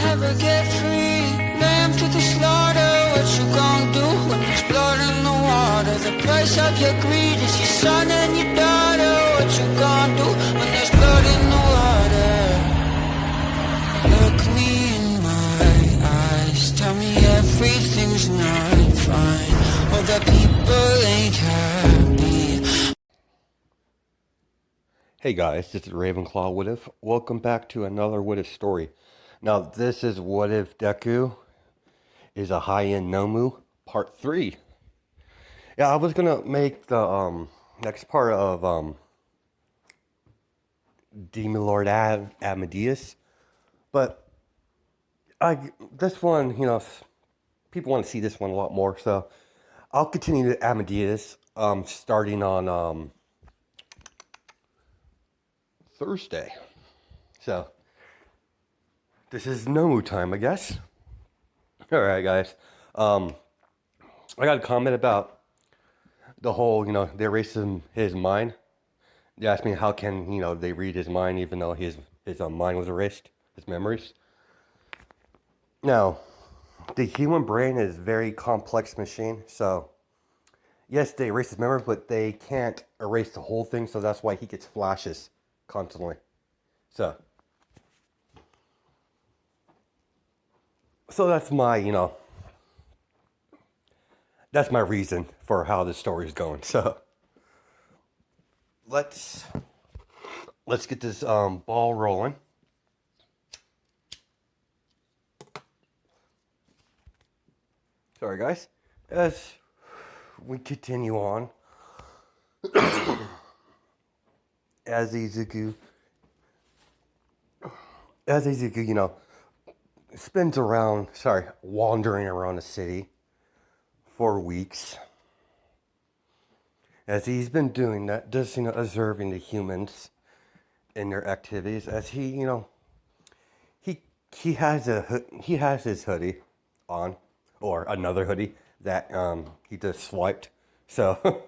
never get free. Lamb to the slaughter, what you gon' do when there's blood in the water? The price of your greed is your son and your daughter. What you gon' do when there's blood in the water? Look me in my eyes, tell me everything's not fine, or that people ain't happy. Hey guys, this is Ravenclaw What If. Welcome back to another What If story. Now this is What If Deku is a high-end nomu part 3. Yeah, I was gonna make the next part of Demon Lord Amadeus, but this one, people want to see this one a lot more, so I'll continue to Amadeus starting on Thursday. So this is Nomu time, I guess. All right, guys. I got a comment about the whole, they erased his mind. They asked me how can, they read his mind even though his mind was erased, his memories. Now, the human brain is a very complex machine, so yes, they erase his memories, but they can't erase the whole thing, so that's why he gets flashes constantly. So that's my, that's my reason for how this story is going. So let's get this ball rolling. Sorry, guys. As we continue on, as Izuku, spins around, wandering around the city for weeks. As he's been doing that, just, observing the humans and their activities, as he has his hoodie on, or another hoodie that he just swiped. So,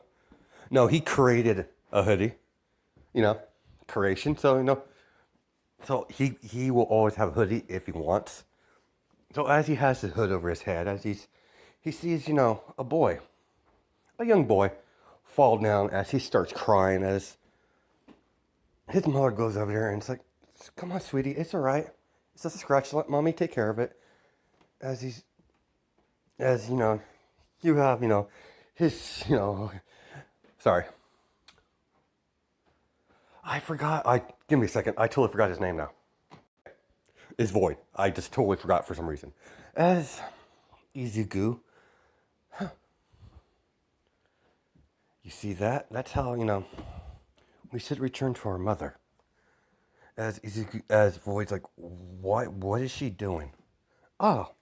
no, he created a hoodie, creation. So, so he will always have a hoodie if he wants. So as he has his hood over his head, as he sees, a young boy, fall down as he starts crying, as his mother goes over there and it's like, come on, sweetie, it's all right. It's a scratch. Let mommy take care of it. As you have, his, sorry. Give me a second. I totally forgot his name now. It's Void. I just totally forgot for some reason. As Izuku, you see that? That's how, we should return to our mother. As Izuku, as Void's like, what is she doing? Oh,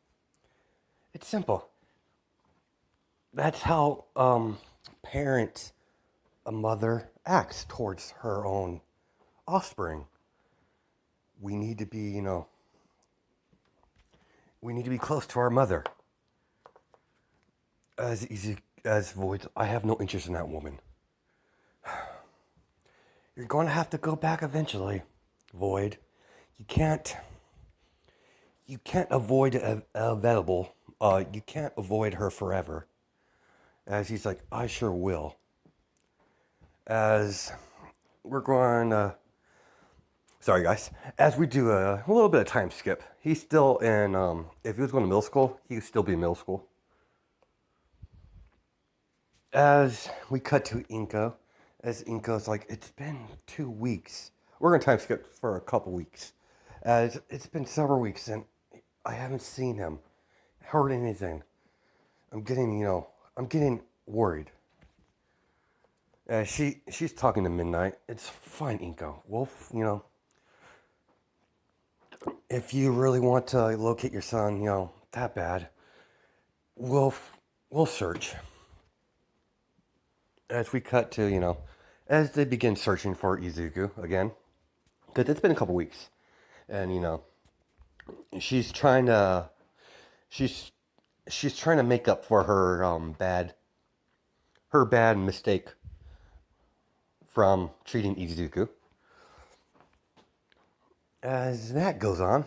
it's simple. That's how parents, a mother acts towards her own offspring. We need to be, we need to be close to our mother. As Void, I have no interest in that woman. You're going to have to go back eventually, Void. You can't avoid inevitable. You can't avoid her forever. As he's like, I sure will. As we're going sorry guys, as we do a little bit of time skip, he's still in, if he was going to middle school, he would still be in middle school. As we cut to Inko, as Inko's like, it's been 2 weeks. We're going to time skip for a couple weeks. As it's been several weeks and I haven't seen him, heard anything. I'm getting worried. She's talking to Midnight. It's fine, Inko. We'll, if you really want to locate your son, that bad, we'll search. As we cut to, as they begin searching for Izuku again, because it's been a couple weeks, and she's trying to make up for her bad mistake from treating Izuku. As that goes on,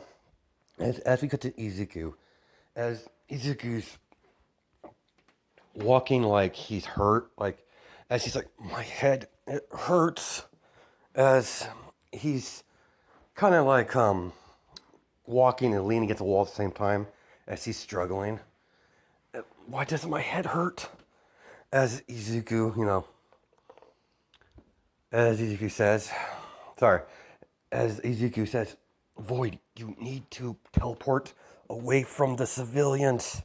As we cut to Izuku, as Izuku's walking like he's hurt, like as he's like, my head it hurts, as he's kind of like walking and leaning against the wall at the same time as he's struggling. Why doesn't my head hurt? As Izuku, as Izuku says, sorry, as Izuku says, Void, you need to teleport away from the civilians.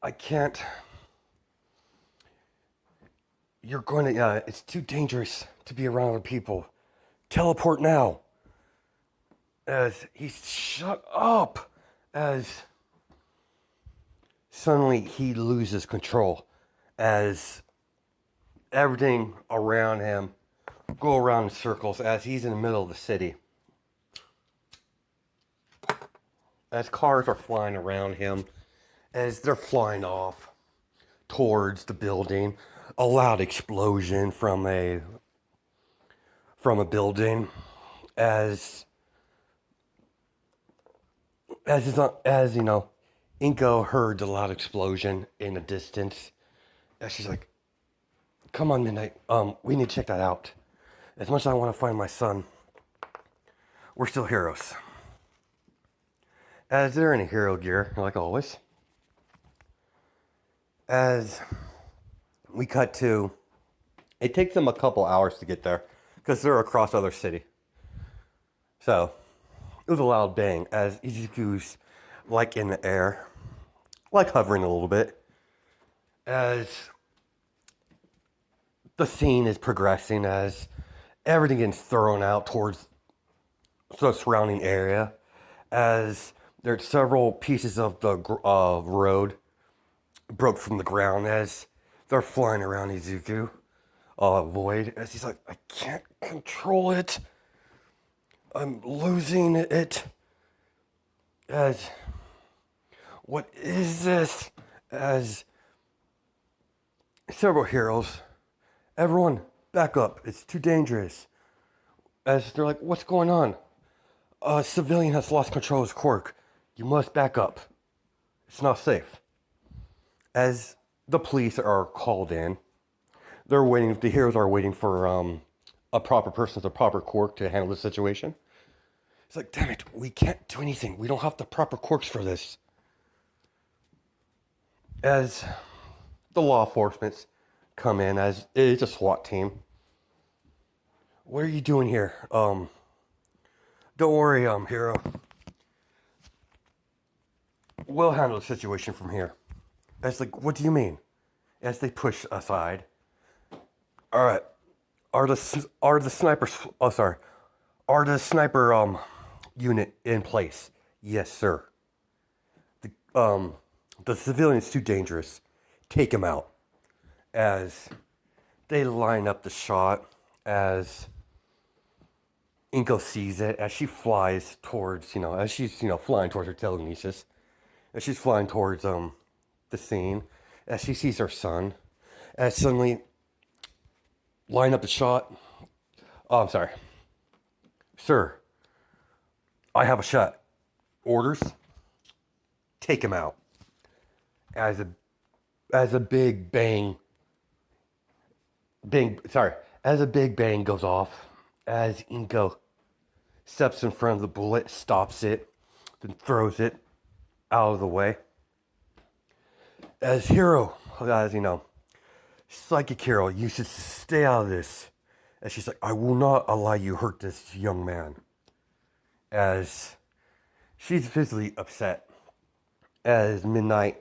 I can't. You're going to, it's too dangerous to be around other people. Teleport now. As he's shut up. As suddenly he loses control. As everything around him go around in circles as he's in the middle of the city. As cars are flying around him, as they're flying off towards the building, a loud explosion from a building, as Inko heard the loud explosion in the distance, and she's like, "Come on, Midnight. We need to check that out. As much as I want to find my son, we're still heroes." As they're in a hero gear, like always. As we cut to, it takes them a couple hours to get there because they're across other city. So it was a loud bang as Izuku's like in the air, like hovering a little bit, as the scene is progressing, as everything gets thrown out towards the surrounding area, as there's several pieces of the road broke from the ground as they're flying around Izuku, Void, as he's like, I can't control it. I'm losing it. As, what is this? As several heroes, everyone, back up. It's too dangerous. As they're like, what's going on? A civilian has lost control of his quirk. You must back up. It's not safe. As the police are called in, the heroes are waiting for a proper person with a proper quirk to handle the situation. It's like, damn it, we can't do anything. We don't have the proper quirks for this. As the law enforcement come in, as it's a SWAT team. What are you doing here? Don't worry, hero. We'll handle the situation from here. As like, what do you mean? As they push aside. All right. Are the snipers? Oh, sorry. Are the sniper unit in place? Yes, sir. The civilian is too dangerous. Take him out. As they line up the shot, as Inko sees it, as she flies towards, as she's, flying towards her telekinesis, as she's flying towards the scene, as she sees her son, as suddenly line up the shot. Oh, I'm sorry. Sir, I have a shot. Orders? Take him out. As a big bang as a big bang goes off, as Inko steps in front of the bullet, stops it, then throws it out of the way. As Hero, Psychic Hero, you should stay out of this. And she's like, I will not allow you hurt this young man. As she's visibly upset. As Midnight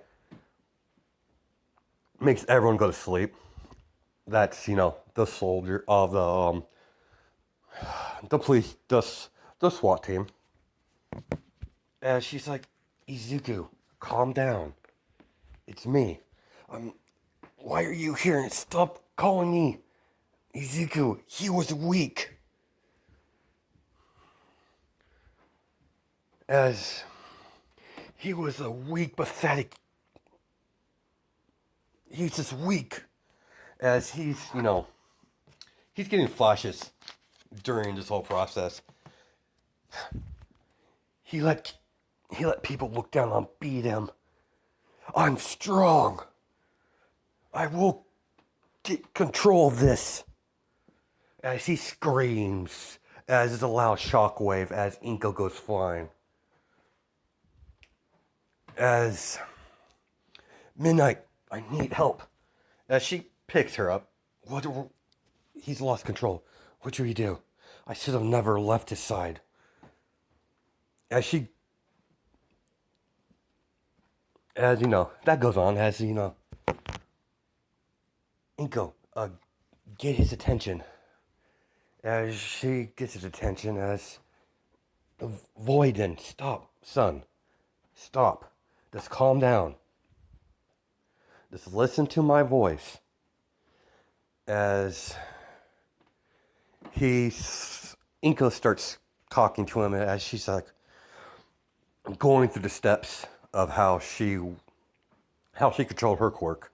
makes everyone go to sleep. That's, the soldier of the police, the SWAT team. As she's like, Izuku, calm down. It's me. Why are you here? And stop calling me Izuku. He was weak. As he was a weak, pathetic. He's just weak. As he's getting flashes during this whole process. He let people look down on, beat him. I'm strong. I will get control of this. As he screams, as is a loud shockwave, as Inko goes flying. As Midnight, I need help. As she picks her up, he's lost control. What do we do? I should have never left his side. As that goes on, Inko, get his attention. As she gets his attention, as Voiden, stop, son, stop. Just calm down. Just listen to my voice. As Inko starts talking to him, as she's like going through the steps of how she controlled her quirk.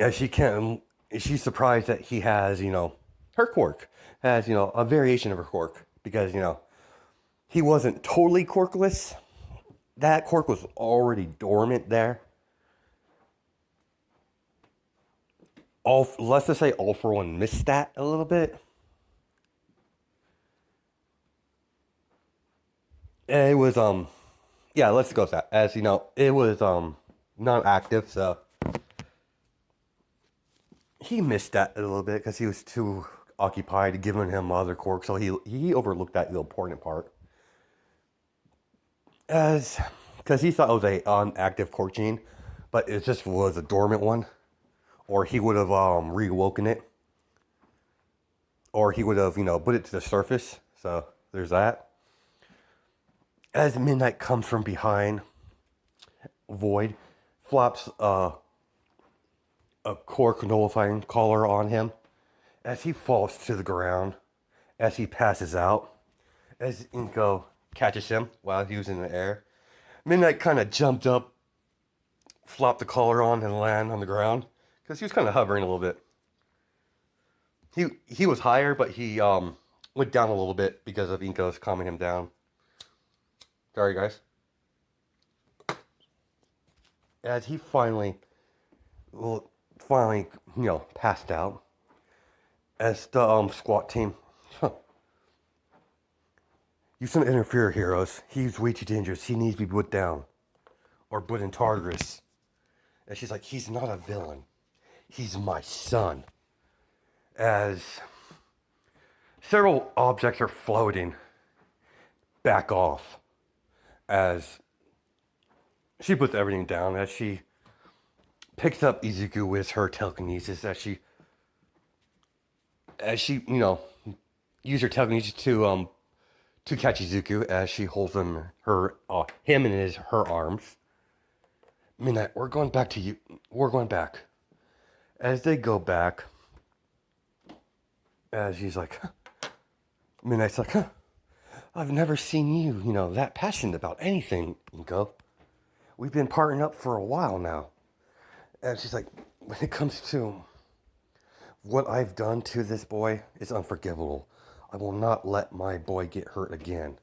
As she's surprised that he has, her quirk has, a variation of her quirk because, he wasn't totally quirkless. That quirk was already dormant there. Let's just say All For One missed that a little bit. And it was, let's go with that. As, it was, non-active, so he missed that a little bit because he was too occupied giving him other quirks, so he overlooked that important part. Because he thought it was a active quirk gene, but it just was a dormant one, or he would have reawoken it, or he would have put it to the surface. So there's that. As Midnight comes from behind, Void flops a quirk nullifying collar on him as he falls to the ground, as he passes out, as Inko catches him while he was in the air. Midnight kind of jumped up, flopped the collar on, and landed on the ground because he was kind of hovering a little bit. He was higher, but he went down a little bit because of Inko's calming him down. Sorry, guys. As he finally, passed out, as the SWAT team, you shouldn't interfere, heroes. He's way too dangerous. He needs to be put down, or put in Tartarus. And she's like, he's not a villain. He's my son. As several objects are floating back off, as she puts everything down, as she picks up Izuku with her telekinesis, as she use her telekinesis to catch Izuku, as she holds him in her arms. Midnight, we're going back to you. We're going back. As they go back, as he's like, Midnight's like, I've never seen you, that passionate about anything, Inko. We've been partnering up for a while now. And she's like, when it comes to what I've done to this boy, it's unforgivable. I will not let my boy get hurt again.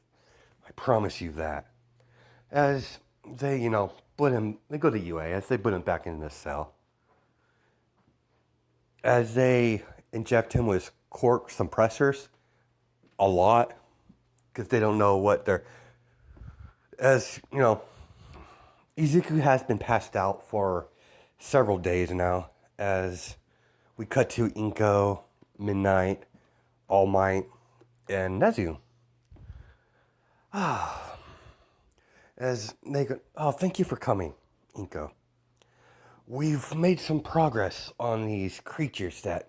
I promise you that. As they, they go to UA, as they put him back in this cell. As they inject him with quirk suppressors, a lot, because they don't know what they're, Izuku has been passed out for several days now, as we cut to Inko, Midnight, All Might, and Nezu. As they go, thank you for coming, Inko. We've made some progress on these creatures that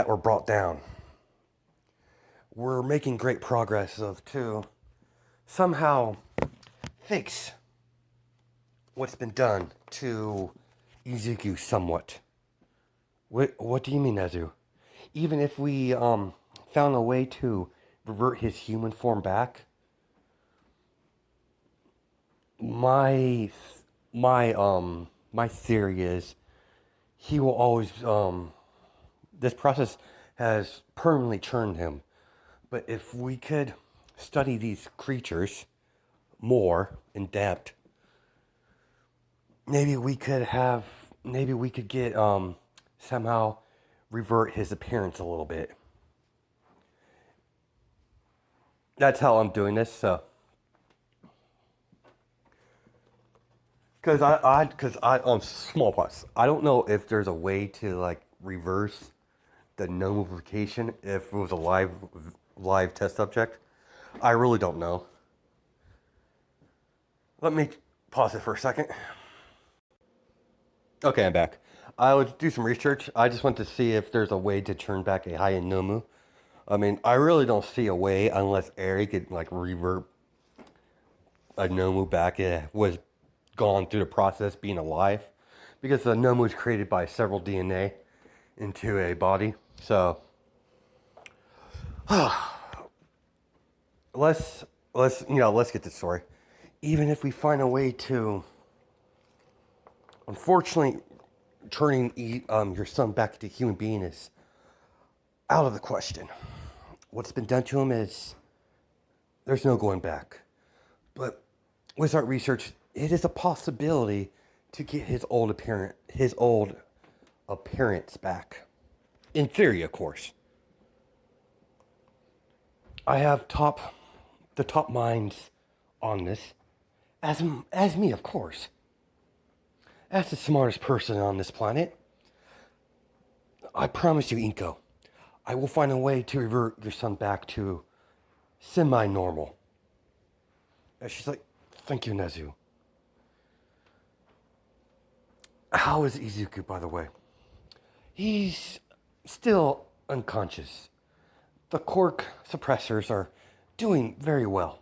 were brought down. We're making great progress to somehow fix what's been done to Izuku somewhat. What do you mean, Nezu? Even if we found a way to revert his human form back, my theory is he will always this process has permanently turned him. But if we could study these creatures more in depth, maybe we could get somehow revert his appearance a little bit. That's how I'm doing this. So, because I on smallpox, I don't know if there's a way to like reverse the notification if it was a live test subject. I really don't know. Let me pause it for a second. Okay, I'm back. I would do some research. I just want to see if there's a way to turn back a high end nomu. I mean, I really don't see a way unless Eric could like revert a nomu back. It was gone through the process being alive, because the nomu is created by several DNA into a body. So let's get this story. Even if we find a way to, unfortunately, turning your son back into a human being is out of the question. What's been done to him is there's no going back. But with our research, it is a possibility to get his old appearance back. In theory, of course. I have the top minds on this, as me, of course. As the smartest person on this planet, I promise you, Inko, I will find a way to revert your son back to semi-normal. And she's like, thank you, Nezu. How is Izuku, by the way? He's still unconscious. The quirk suppressors are doing very well.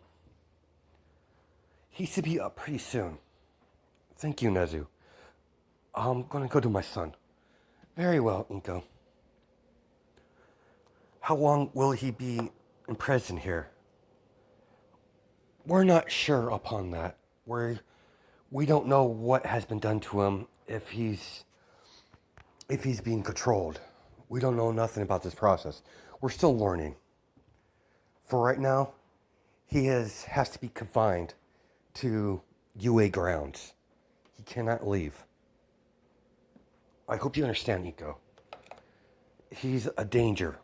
He should be up pretty soon. Thank you, Nezu. I'm gonna go to my son. Very well, Inko. How long will he be in prison here? We're not sure upon that. We don't know what has been done to him, if he's being controlled. We don't know nothing about this process. We're still learning. For right now, he has to be confined to UA grounds. He cannot leave. I hope you understand, Nico. He's a danger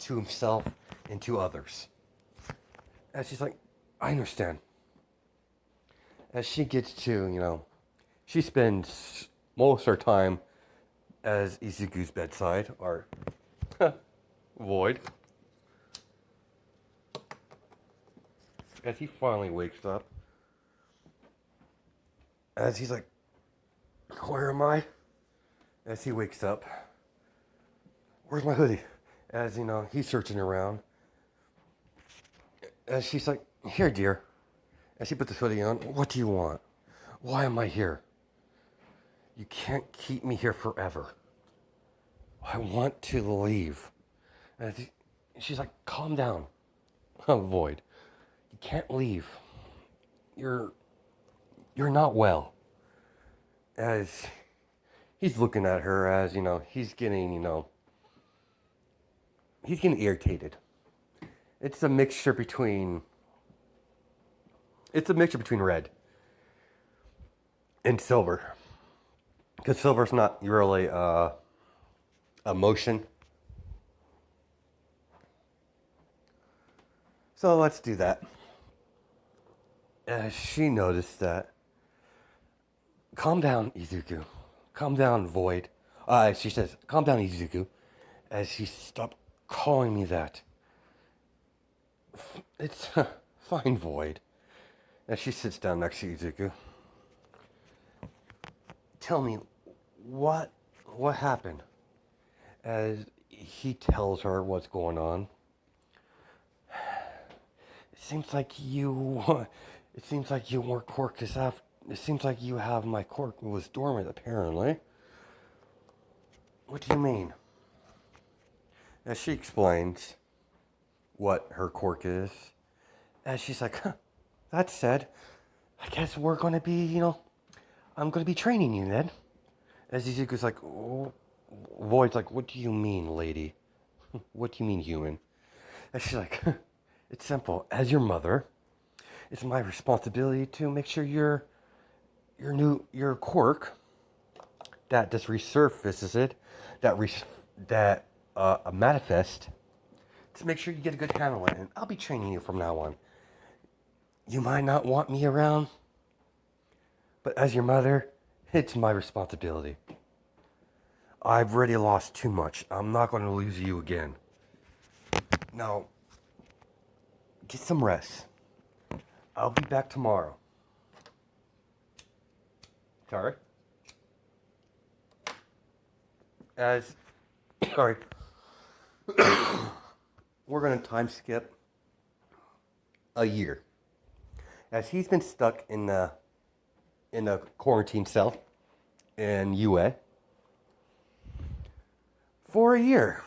to himself and to others. And she's like, I understand. As she gets to, she spends most of her time as Izuku's bedside, or Void. As he finally wakes up, as he's like, where am I? As he wakes up, where's my hoodie? As he's searching around. As she's like, here, dear. As she puts the hoodie on, what do you want? Why am I here? You can't keep me here forever. I want to leave. And she's like, calm down. Void. You can't leave. You're not well. As he's looking at her, as he's getting irritated. It's a mixture between red and silver, because silver's not really emotion. So let's do that. As she noticed that, calm down, Izuku. Calm down, Void. She says, calm down, Izuku. As she stopped calling me that. It's fine, Void. As she sits down next to Izuku. Tell me, what happened? As he tells her what's going on. It seems like your quirk is after. It seems like you have my quirk was dormant, apparently. What do you mean? As she explains what her quirk is, as she's like, that said, I guess we're going to be, I'm going to be training you then. As Izuku's like, oh, Void's like, what do you mean, lady? What do you mean, human? And she's like, it's simple. As your mother, it's my responsibility to make sure your quirk that just resurfaces it, that manifest, to make sure you get a good handle on it. And I'll be training you from now on. You might not want me around, but as your mother, it's my responsibility. I've already lost too much. I'm not going to lose you again. Now, get some rest. I'll be back tomorrow. Sorry? As, sorry. We're going to time skip a year. As he's been stuck in a quarantine cell in UA for a year.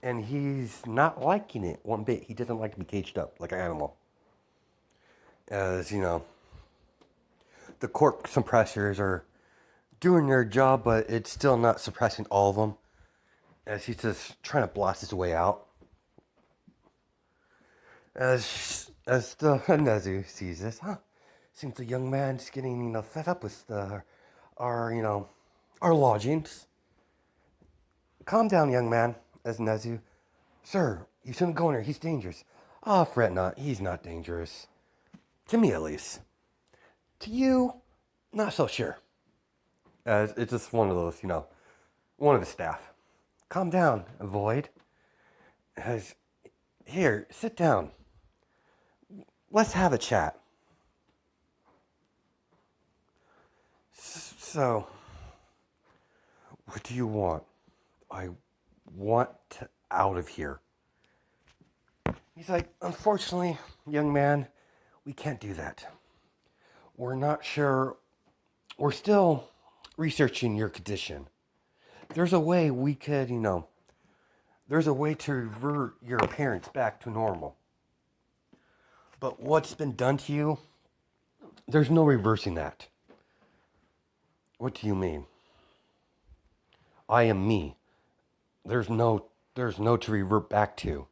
And he's not liking it one bit. He doesn't like to be caged up like an animal. As, you know, the cork suppressors are doing their job, but it's still not suppressing all of them. As he's just trying to blast his way out. As the Nezu sees this, seems the young man's getting, fed up with our lodgings. Calm down, young man, as Nezu. Sir, you shouldn't go in there, he's dangerous. Ah, fret not, he's not dangerous. To me, at least. To you, not so sure. As it's just one of those, one of the staff. Calm down, Void. As, here, sit down. Let's have a chat. So, what do you want? I want out of here. He's like, unfortunately, young man, we can't do that. We're not sure. We're still researching your condition. There's a way we could, there's a way to revert your appearance back to normal. But what's been done to you, there's no reversing that. What do you mean? I am me. There's no to revert back to.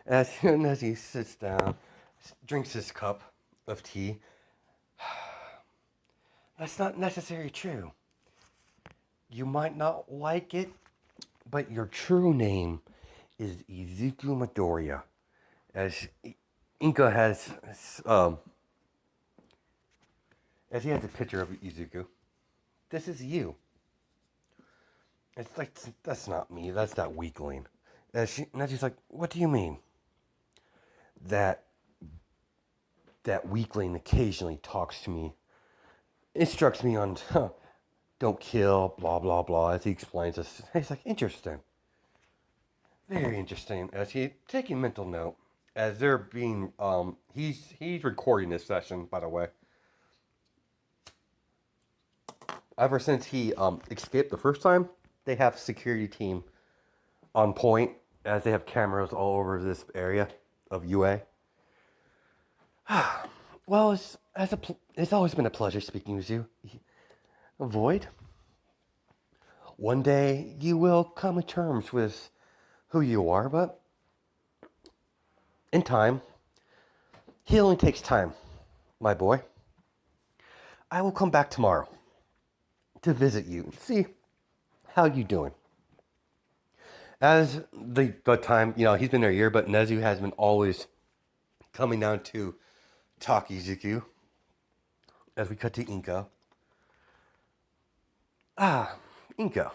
As soon as he sits down, drinks his cup of tea, that's not necessarily true. You might not like it, but your true name is Izuku Midoriya. As Inka has, as he has a picture of Izuku. This is you. It's like, that's not me, that's that weakling. And she's like, what do you mean? That weakling occasionally talks to me, instructs me on, don't kill, blah, blah, blah, as he explains this. He's like, interesting. Very interesting. As he's taking mental note, as they're being, he's recording this session, by the way. Ever since he escaped the first time, they have security team on point, as they have cameras all over this area of UA. Well, it's always been a pleasure speaking with you, Void. One day you will come to terms with who you are, but in time, healing takes time, my boy. I will come back tomorrow to visit you and see how you doing. As the time, he's been there a year, but Nezu has been always coming down to Takizuku. As we cut to Inka. Inka.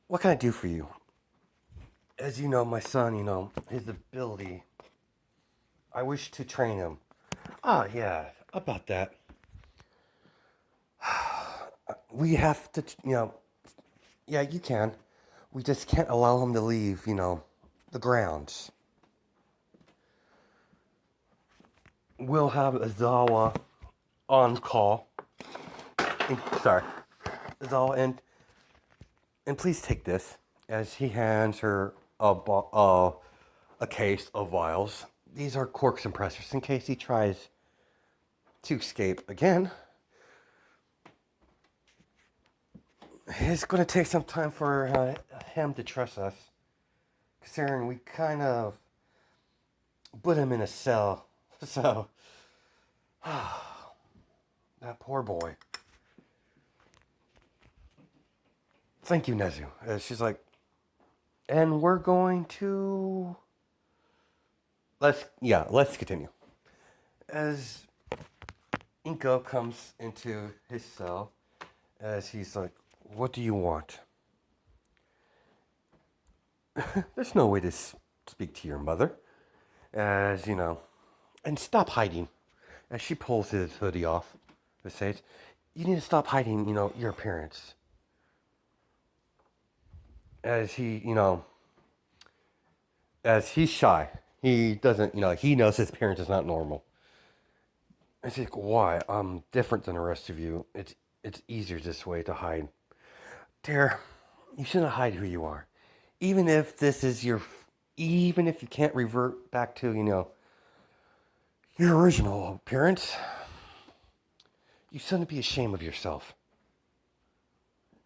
What can I do for you? As you know, my son, his ability, I wish to train him. Yeah, about that. We have to, yeah, you can. We just can't allow him to leave, the grounds. We'll have Azawa on call. Azawa, and please take this, as he hands her a case of vials. These are cork suppressors in case he tries to escape again. it's going to take some time for him to trust us, considering we kind of put him in a cell. So, that poor boy. Thank you, Nezu. She's like, and we're going to let's continue. As Inko comes into his cell, as he's like, what do you want? There's no way to speak to your mother. As you know, and stop hiding. As she pulls his hoodie off, and says, you need to stop hiding, your appearance. As as he's shy. He doesn't, he knows his appearance is not normal. It's like, why? I'm different than the rest of you. It's easier this way to hide. Dear, you shouldn't hide who you are. Even if even if you can't revert back to, your original appearance, you shouldn't be ashamed of yourself.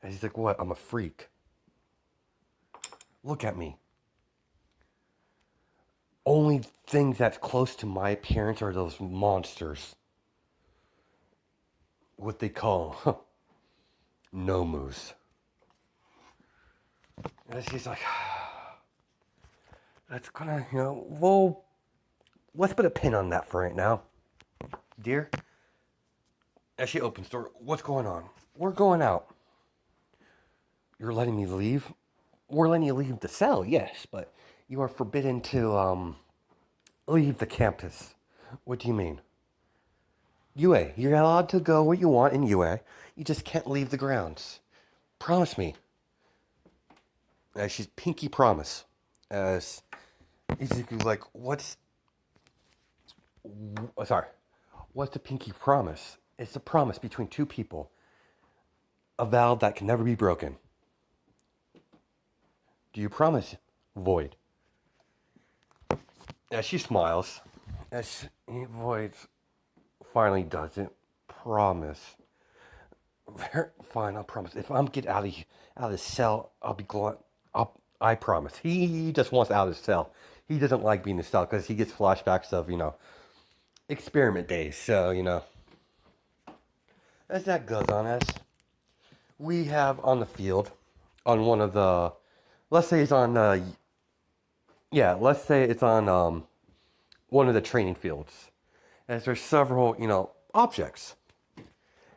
And he's like, what? I'm a freak. Look at me. Only things that's close to my appearance are those monsters. What they call nomus. And she's like, that's gonna, well, let's put a pin on that for right now. Dear, as she opens the door, what's going on? We're going out. You're letting me leave? We're letting you leave the cell, yes, but you are forbidden to leave the campus. What do you mean? UA, you're allowed to go where you want in UA. You just can't leave the grounds. Promise me. As she's pinky promise. As Izuku's like, what's the pinky promise? It's a promise between two people. A vow that can never be broken. Do you promise, Void? As she smiles, as Void finally doesn't promise. Fine, I'll promise. If I'm get out of the cell, I'll be glad. I promise. He just wants out of the cell. He doesn't like being in the cell because he gets flashbacks of experiment days. So as that goes on, as we have on the field, on one of the, let's say it's on one of the training fields, as there's several objects.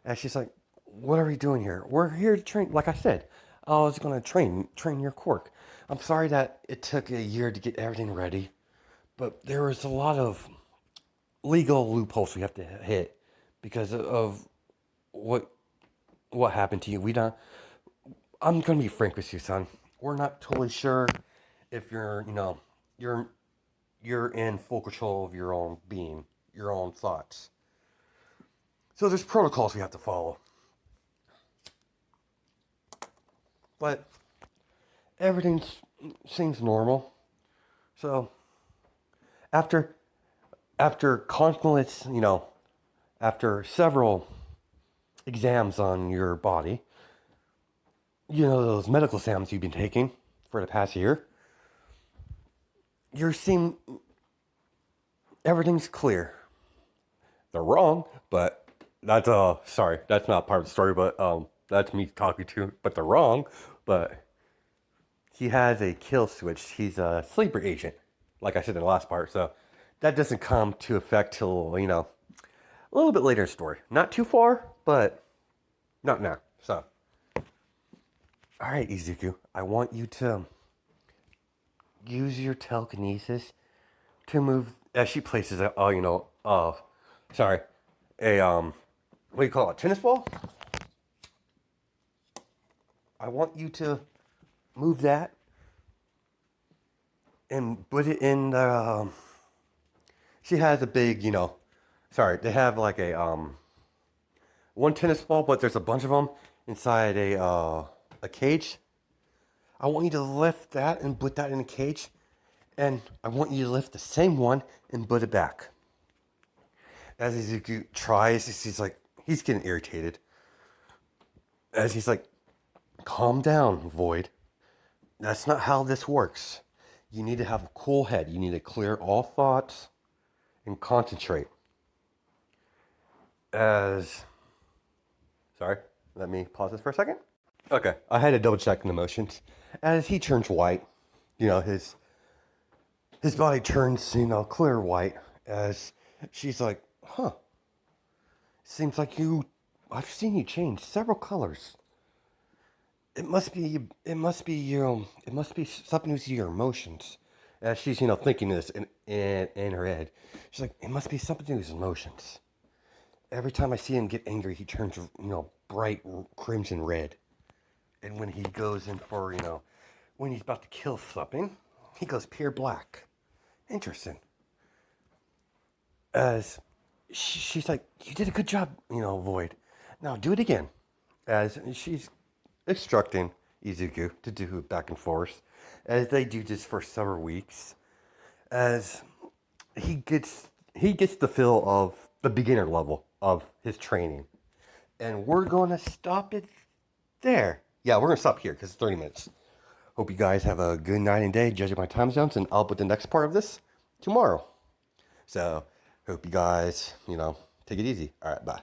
And she's like, what are we doing here? We're here to train. Like I said, I was going to train your quirk. I'm sorry that it took a year to get everything ready, but there was a lot of legal loopholes we have to hit because of what happened to you. I'm going to be frank with you, son. We're not totally sure if you're in full control of your own being, your own thoughts. So there's protocols we have to follow. But everything seems normal. So after concomitant, after several exams on your body, those medical exams you've been taking for the past year, everything's clear. They're wrong, but that's not part of the story, but that's me talking to, but they're wrong, but he has a kill switch. He's a sleeper agent, like I said in the last part, so that doesn't come to effect till, a little bit later in the story. Not too far, but not now, so. Alright, Izuku, I want you to use your telekinesis to move, as she places a, what do you call it, tennis ball? I want you to move that and put it in the, she has a big, they have like a, one tennis ball, but there's a bunch of them inside a cage. I want you to lift that and put that in a cage, and I want you to lift the same one and put it back. As Izuku tries, he's getting irritated. As he's like, calm down, Void. That's not how this works. You need to have a cool head. You need to clear all thoughts and concentrate. Sorry, let me pause this for a second. Okay, I had to double check the emotions. As he turns white, his body turns, clear white. As she's like, huh, seems like I've seen you change several colors. It must be something with your emotions. As she's, thinking this in her head. She's like, it must be something to do with his emotions. Every time I see him get angry, he turns, bright crimson red. And when he goes in for, when he's about to kill something, he goes pure black. Interesting. As she's like, you did a good job, Void. Now do it again. As she's instructing Izuku to do back and forth. As they do this for several weeks. As he gets the feel of the beginner level of his training. And we're going to stop it there. Yeah, we're going to stop here because it's 30 minutes. Hope you guys have a good night and day, judging my time zones, and I'll put the next part of this tomorrow. So, hope you guys, take it easy. All right, bye.